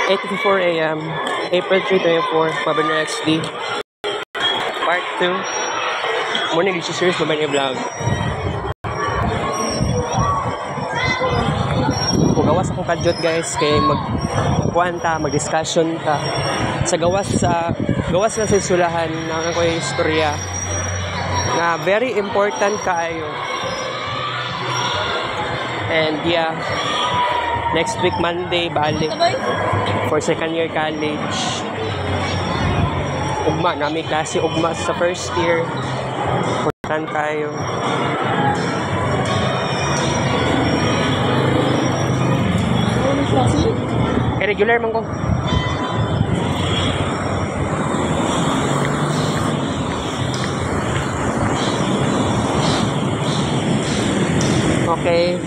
8:54 AM, April 3, 2024, Governor XD, Part 2. Morning, this is Serious Babay Vlog. Kung gawas akong kadyot guys, kay magkuhan ta, mag-discussion ta. Sa gawas na sa isulahan na ko yung istorya na very important kaayo. And yeah, next week Monday balik for second year college. Ugma nami klase ugma sa first year. Important tayo. Regular man ko. Okay.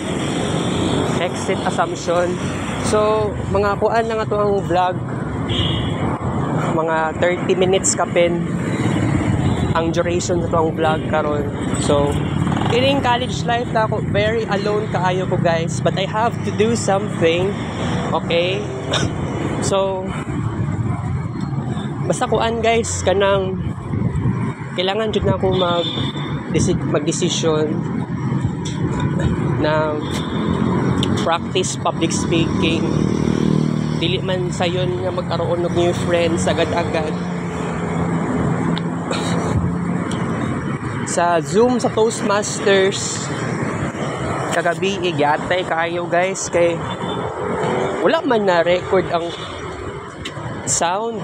Exit Assumption. So, mga kuan lang ato ang vlog. Mga 30 minutes kapin ang duration sa itong vlog karon. So, in college life na ako, very alone kaayo ko guys. But I have to do something. Okay? So, basta kuan guys, kanang kailangan jud na ako mag-decision na practice public speaking. Dili man sayon nga magkaroon og new friends agad-agad. Sa Zoom sa Toastmasters kagabi igyatay kaayo guys kay wala man na record ang sound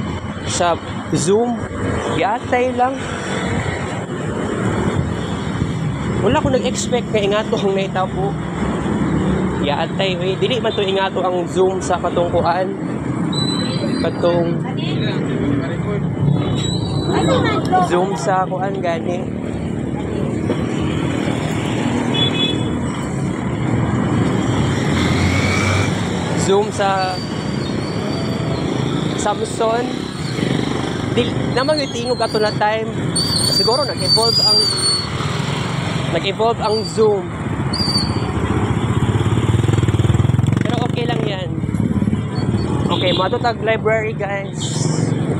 sa Zoom. Igyatay lang. Wala ko nag-expect kay ingato ang naitabo. Igyatay dili man to ingato ang Zoom sa katungkuan. Katong Zoom sa kuan gani. Zoom sa Samsung. Di naman yung tingog ato na time. Siguro nag-evolve ang Zoom. Pero okay lang yan. Okay, matutag library guys.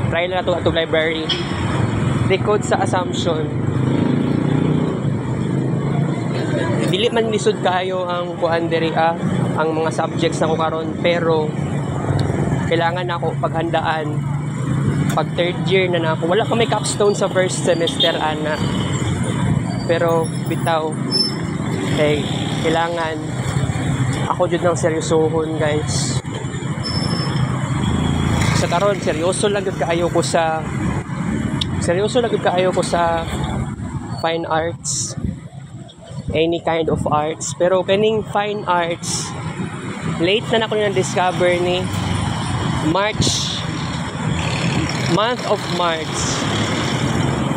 Try na ito library. Decode sa Assumption. Dili man lisod kayo ang kuan diri ang mga subjects na ko karon, pero kailangan ako paghandaan pag third year na ako. Wala pa may capstone sa first semester ana, pero bitaw kailangan ako jud ng seryosohon guys. Sa karon seryoso lang gud kaayo ko sa fine arts, any kind of arts. Pero kaning fine arts, late na ako na-discover ni month of March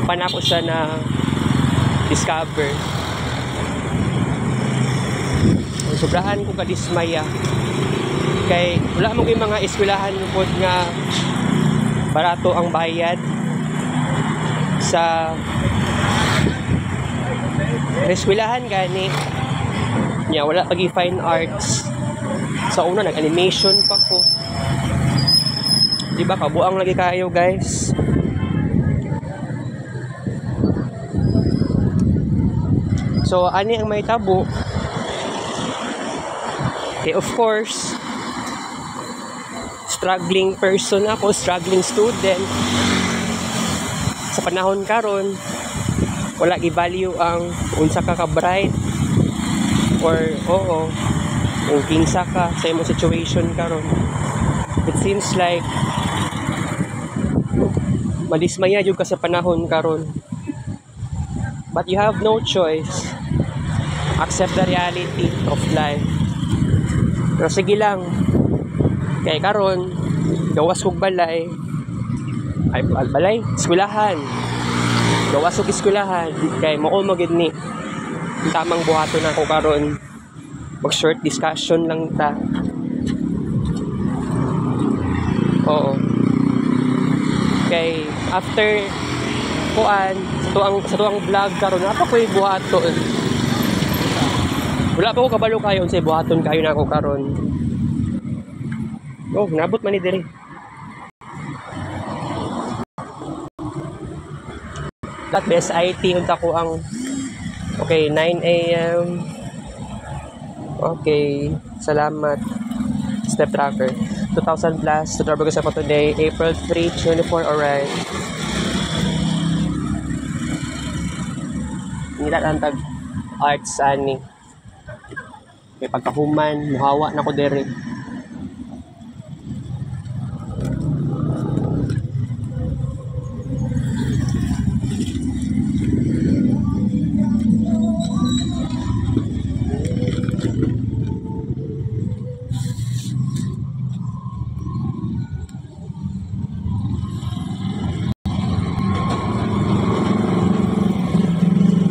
pa na ako siya na discover. Sobrahan ko kadismaya kay wala mo yung mga eskwelahan po nga barato ang bayad sa eskwelahan gani niya. Wala pagi fine arts. Sa una nag-animation pa ko, diba kabuang lagi kayo guys. So ani ang may tabo. Okay, of course struggling person ako, struggling student sa panahon karon. Wala i-value ang unsa ka bright or kung kinsa ka sa imong situation karon. It seems like madismaya jud ka sa panahon karon, but you have no choice. Accept the reality of life. Pero sige lang, kay karon gawas og balay eskwelahan. Gawas og eskwelahan kay mao magid ni tamang buhaton ako karon. Mag short discussion lang ta. Oo. Kay after kuan sa tuang vlog karon apa ko'y buhaton. Wala pa ko kabalo kayo unsay buhaton kayo na ako karon. Oh, nabot man ni diri. That best IT unta ko ang okay, 9 a.m. Okay, salamat. Step tracker. 2,000 plus. To travel ko sa ko today. April 3, 24. Alright. Nila lang tag arts ani. May pagkahuman, muhawa na ko dere.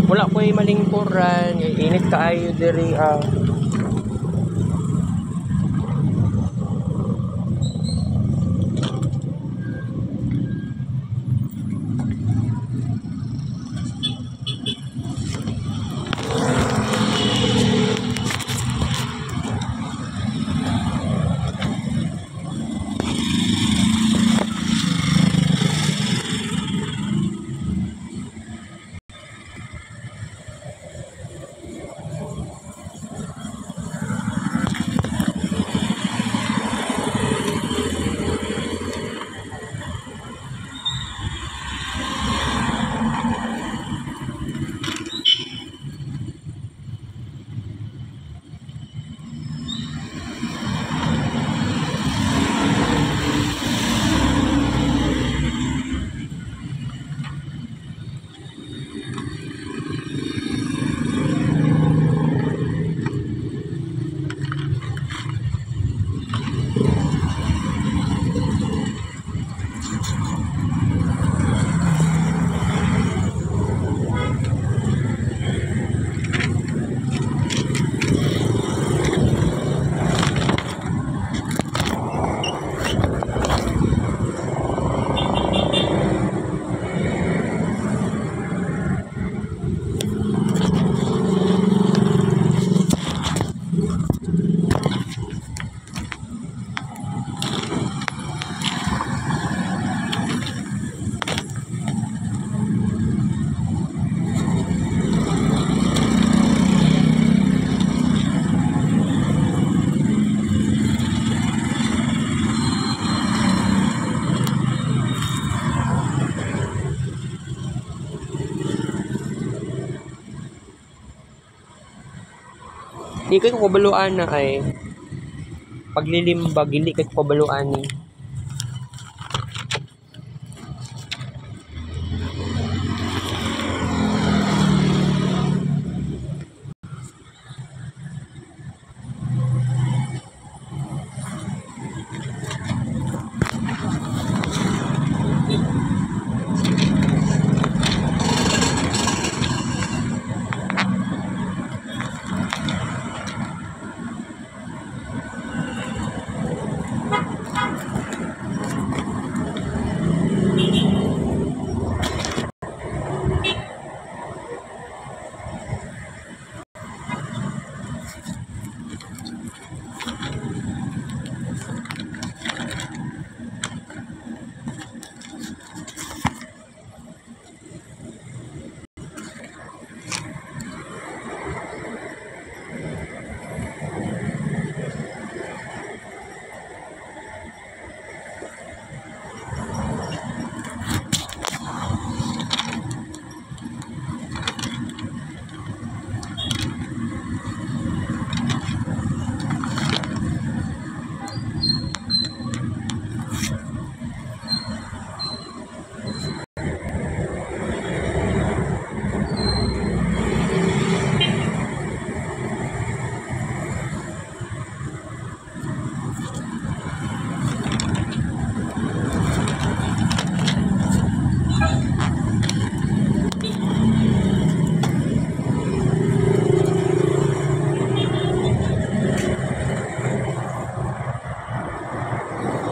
Wala ko'y malingkuran, init kaayo diri Di kay ko kabaluan na ay paglilimbag, hindi kay ko kabaluan ni.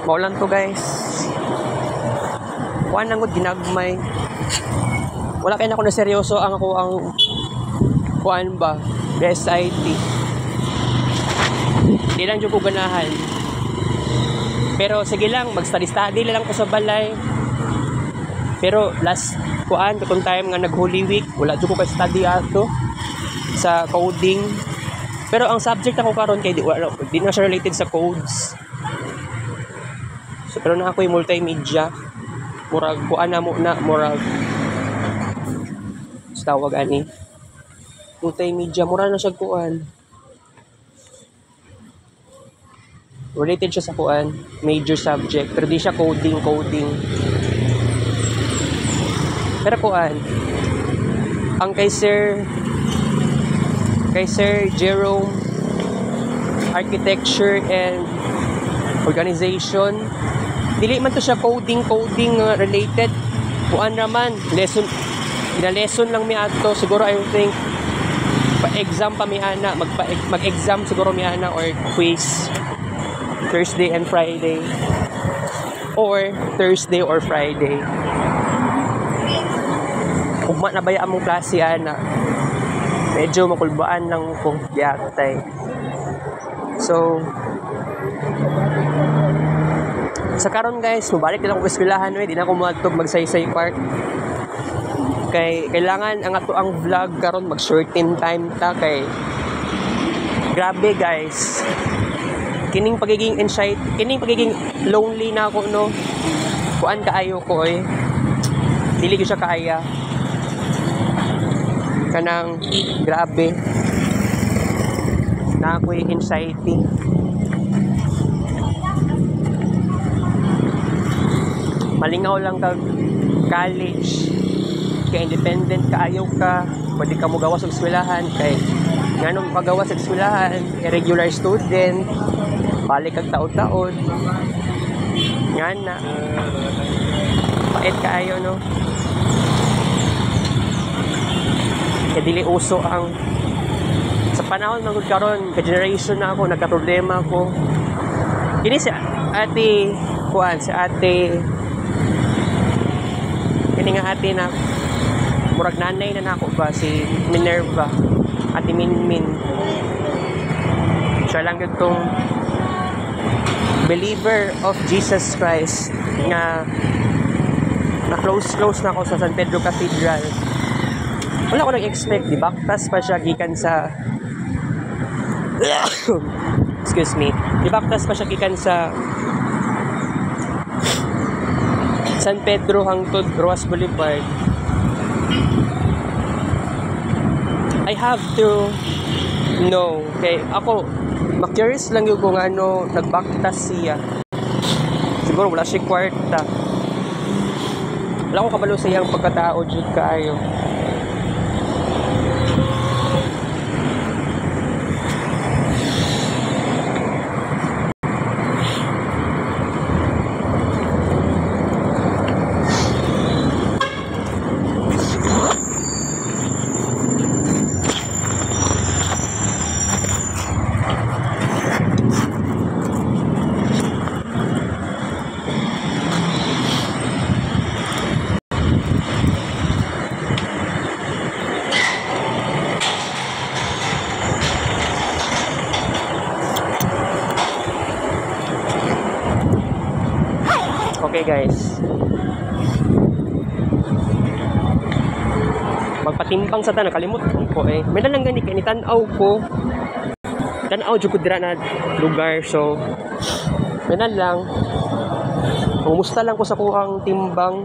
Maulan to guys. Kuan nang ginagmay. Wala kay na ko na seryoso ang ako ang kuan ba, SIT. Di lang jud ko ganahan. Pero sige lang, mag-study lang ko sa balay. Pero last kuan katong time nga nag-Holy Week, wala jud ko kay study ato sa coding. Pero ang subject ako karon kay di na siya related sa codes. So, pero na ako yung multimedia. Murag kuan na mo na murag tawag ani. Multimedia mura na siya kuan. Related siya sa kuan, major subject, pero di siya coding. Pero kuan, ang kay Sir Jerome, Architecture and Organization, dili man to siya coding related. Kuan naman, lesson lang mi ato, siguro I think pa-exam pa mi ana, mag-exam siguro mi ana or quiz Thursday and Friday or Thursday or Friday. Ugma na baya among klase ana. Medyo makulbaan lang ko yatay. So sa karon guys, mabalik na ako sa eskwelahan, di na ako matog magsaysay park. Kay kailangan ang ato ang vlog karon mag-shorten time ta kay grabe guys. Kining pagiging lonely na ako no. Kuan kaayo ko dili ko siya kaaya. Kanang grabe na ako'y anxiety. Malingaw lang kag college kay independent kaayo ka, pwede ka mo gawas sa eskwelahan kay nganong pagawas sa eskwelahan, irregular student, balik kag taon-taon ngana pait kaayo no. Kaya dili uso ang sa panahon ng karon ka generation na ako nagka-problema ko. Kini si ate kuan si ate kini nga ate na murag nanay na nako ba si Minerva, ate Minmin. Siya lang itong believer of Jesus Christ nga na close na ako sa San Pedro Cathedral. Wala ko nag-expect, di baktas pa siya gikan sa excuse me, di baktas pa siya gikan sa San Pedro hangtod Roas Boulevard. I have to know, kay ako ma-curious lang yung kung ano nagbaktas siya. Siguro wala siya kwarta, wala ko kabalo sa iyang pagkatao jud kaayo. Okay guys, magpatimbang sa tanan, kalimutan ko may nalang gani kay tanaw ko jud ko dira na lugar. So may nalang umusta lang ko sa kuang timbang.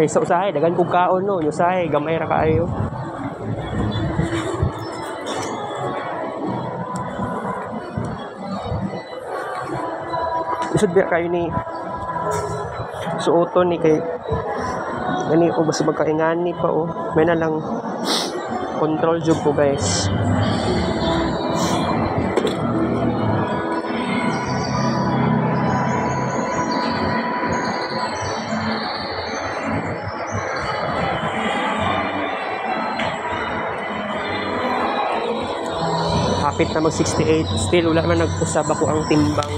Sa usahay dagan kog kaon no, usahay gamay ra kaayo. Isod biya kayo ni suoton ni kay gani o basta magkaingani pa may na lang control jud ko guys. Hapit na mag 68, still wala man nag-usab ako ang timbang.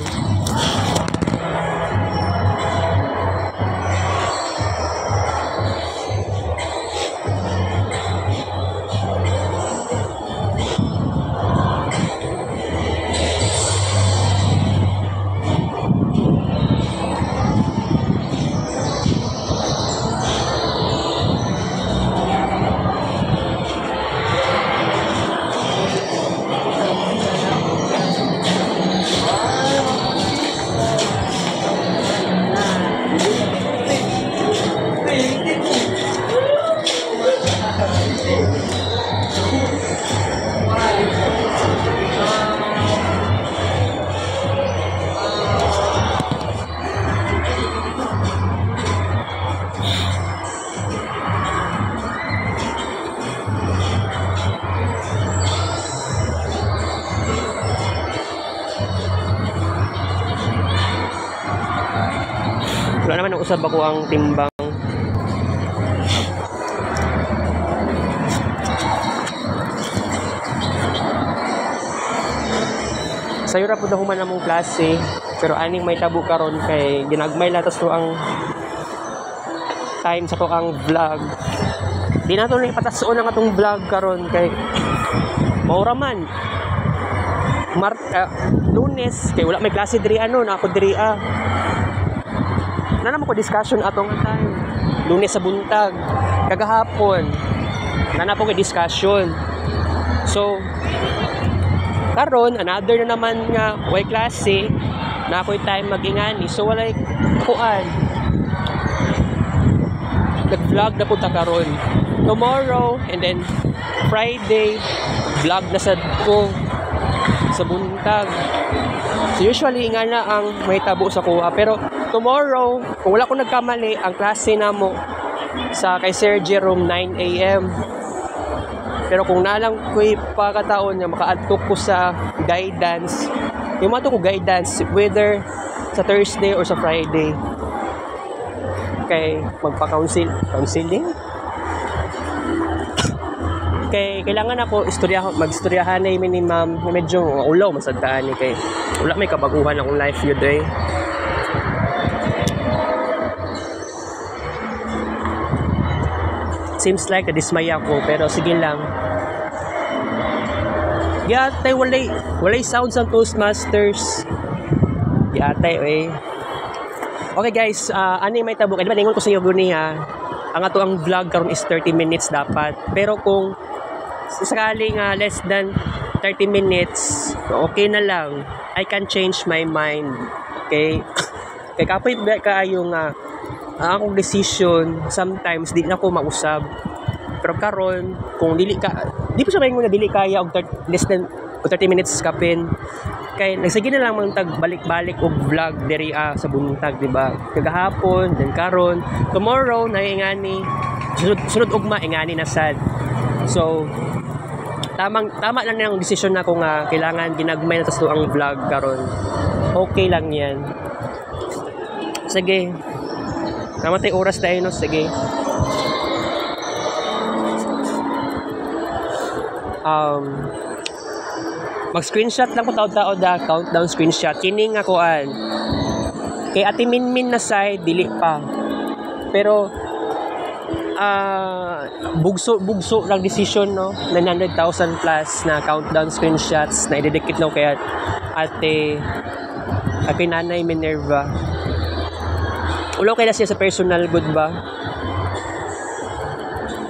Wala naman usab ako ang timbang. Sayo ra pud human among klase, pero aning may tabo karon kay ginagmay latas to ang time sa to ang vlog. Di na to ni patason ang atong vlog karon kay maura man. Lunes kay wala may klase diri na ako diri na naman ko discussion atong time. Lunes sa buntag, kagahapon na po kay discussion. So karon another na naman nga way klase na ako'y time magingani, so walay kuan nag-vlog na punta karon tomorrow, and then Friday vlog na sad ko sa buntag. So usually nga na ang may tabo sa kuha, pero tomorrow kung wala ko nagkamali ang klase namo sa kay Sir Jerome 9 AM. Pero kung nalang ko'y pagkataon na maka-adtok ko sa guidance, yung mato ko guidance whether sa Thursday or sa Friday kay magpa-counseling kay kailangan ako mag-istoryahan na minimum na medyo ulaw masadtaan ni kay wala may kabaguhan akong life yun day. Seems like na-dismay ako, pero sige lang. Yatay walay sounds ang Toastmasters. Yatay Okay guys, ani may tabo kay diba ningon ko sa iyo guni ha. Ang ato ang vlog karon is 30 minutes dapat. Pero kung sakaling less than 30 minutes, okay na lang. I can change my mind. Okay? Kay kapoy kaayo nga akong decision sometimes di na ko mausab, pero karon kung di pa siya mayon nga dili kaya og less than 30 minutes kapin kay nagsige na lang man tag balik-balik og vlog diri sa buntag, di ba? Kagahapon then karon tomorrow na ingani sunod ugma ingani na sad. So tama lang ang decision na ko nga kailangan ginagmay na tas to ang vlog karon. Okay lang yan. Sige. Namatay oras tayo, no? Sige. Mag-screenshot lang ko tao-tao countdown screenshot. Kining akoan. Kay Ate Minmin na side, dili pa. Pero, bugso lang decision, no? 900,000 plus na countdown screenshots na ididikit lang kay Ate Nanay Minerva. Ulo kaya siya sa personal good ba?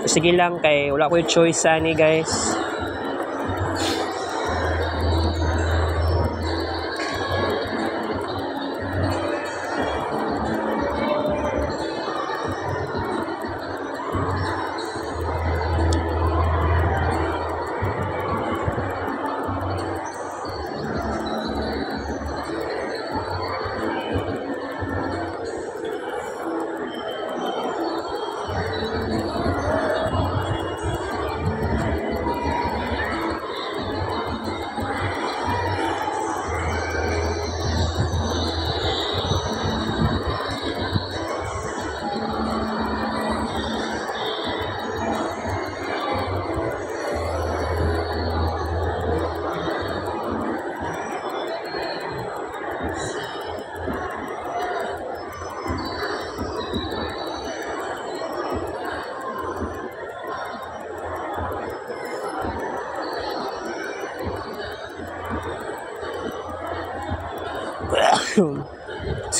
Sige lang kay wala ko yung choice ani guys.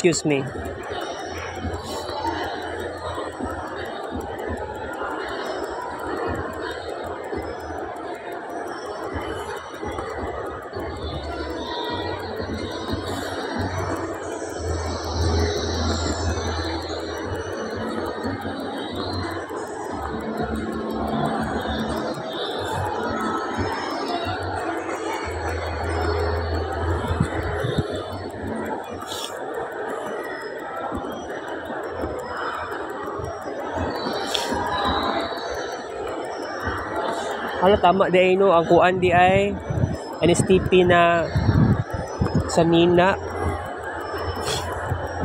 Excuse me. Hala, tama di no, ang kuan di ay NSTP na sa Nina.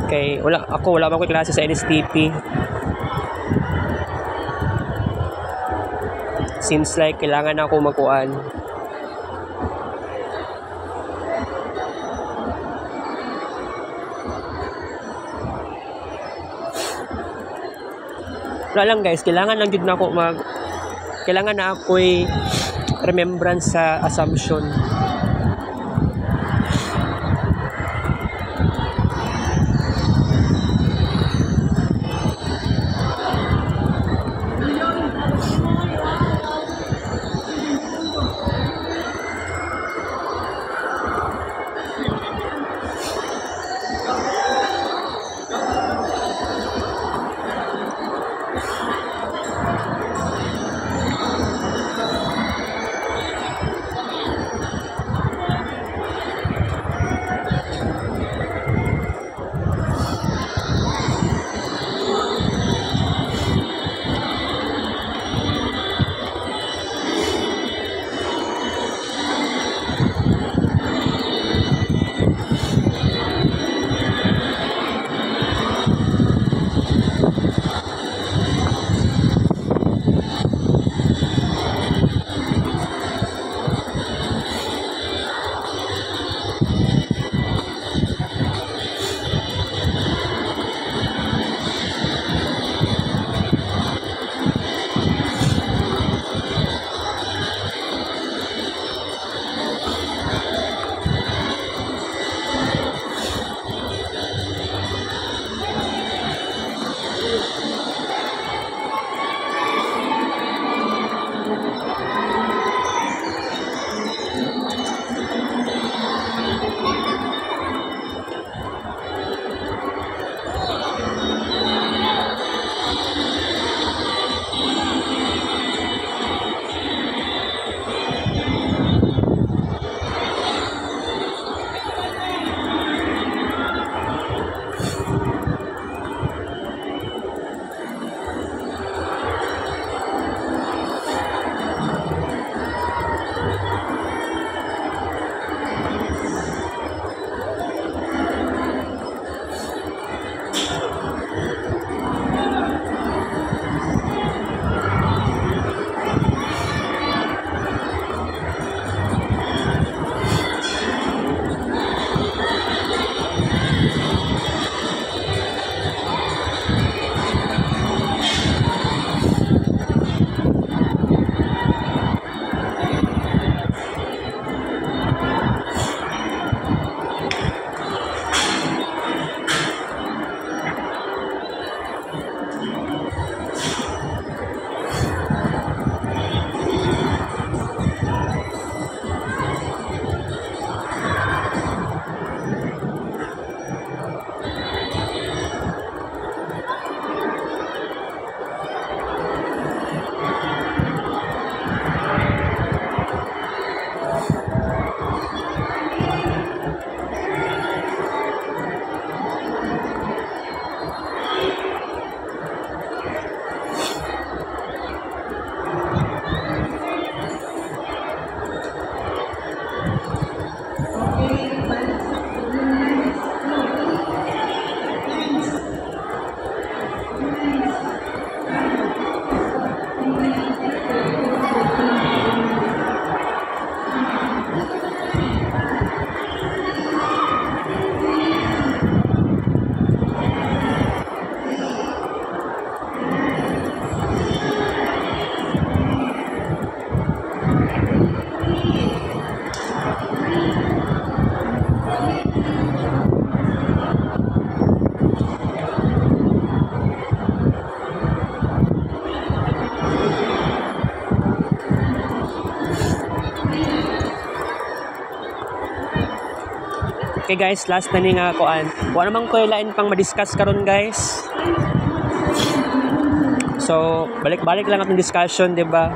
kay wala ba ko klase sa NSTP. Seems like kailangan na ako magkuan. Wala lang guys, kailangan lang jud na ako kailangan na ako'y remembrance sa Assumption. Okay guys, last na ni nga kuan. Wala namang ko lain pang ma-discuss karon guys. So, balik-balik lang atong discussion, 'di ba?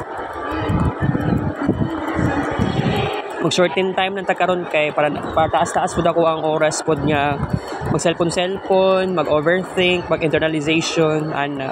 Mag-shorten time nang karon kay para taas-taas pud ako ang oras pud nga mag-cellphone, mag-overthink, mag-internalization and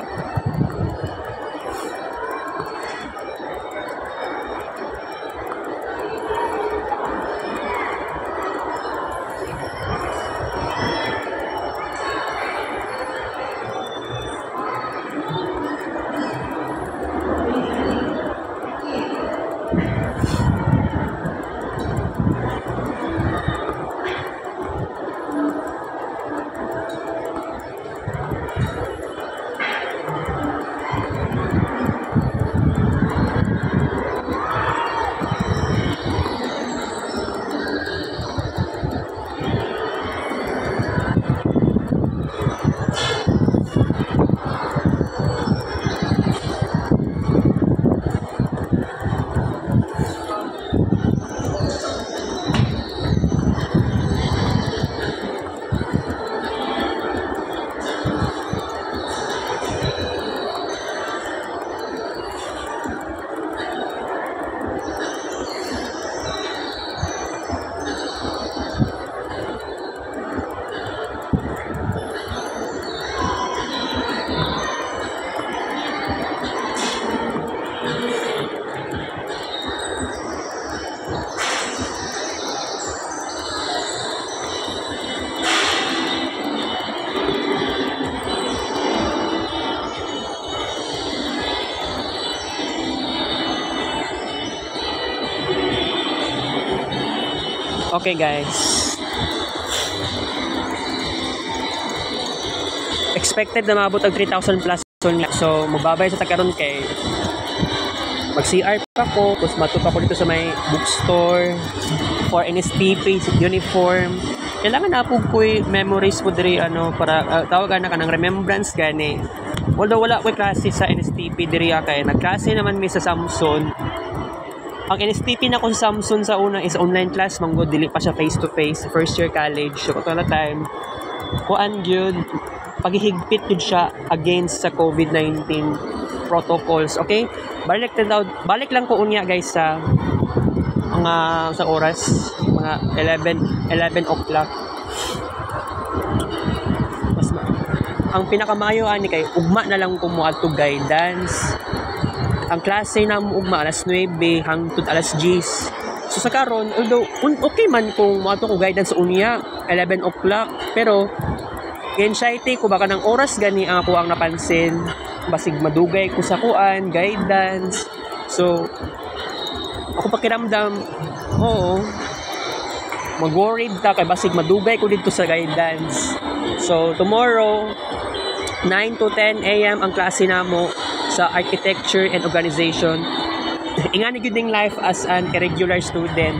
Okay guys. Expected na maabot ang 3,000 plus. So, magbabay sa takaron kay mag-CR pa ko, tapos matupa ko dito sa may bookstore for NSTP uniform. Kailangan na po ko'y memories po diri ano para tawagan na ka ng remembrance gani. Although wala ko'y klase sa NSTP diri kay nagklase naman mi sa Samson. Ang NSTP na ko sa Samson sa una is online class manggod, dili pa siya face to face, first year college. So katong time kuan gyud paghihigpit yun siya against sa COVID-19 protocols. Okay? Balik lang ko unya guys sa mga sa oras, mga 11 o'clock. Ang pinakamayo ani kay ugma na lang ko mo adto guidance. Ang klase na mo ugma alas 9 hangtod alas 10. So sa karon, although okay man kung mo adto ko guidance sa unya 11 o'clock, pero anxiety ko baka ng oras gani ang ako ang napansin, basig madugay ko sa kuan guidance. So ako pakiramdam mag-worried ta kay basig madugay ko dito sa guidance. So tomorrow 9 to 10 AM ang klase namo sa architecture and organization. Ingani gyud ning life as an irregular student.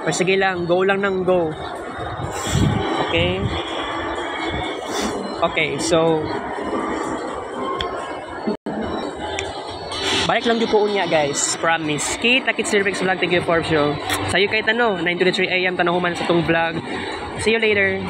Pero sige lang, go lang nang go. Okay? Okay, so balik lang yung po unya guys, promise. Kita kits lyrics vlog, thank you for show. Sayo kay tano 9 to 3 AM tanahuman sa tong vlog. See you later.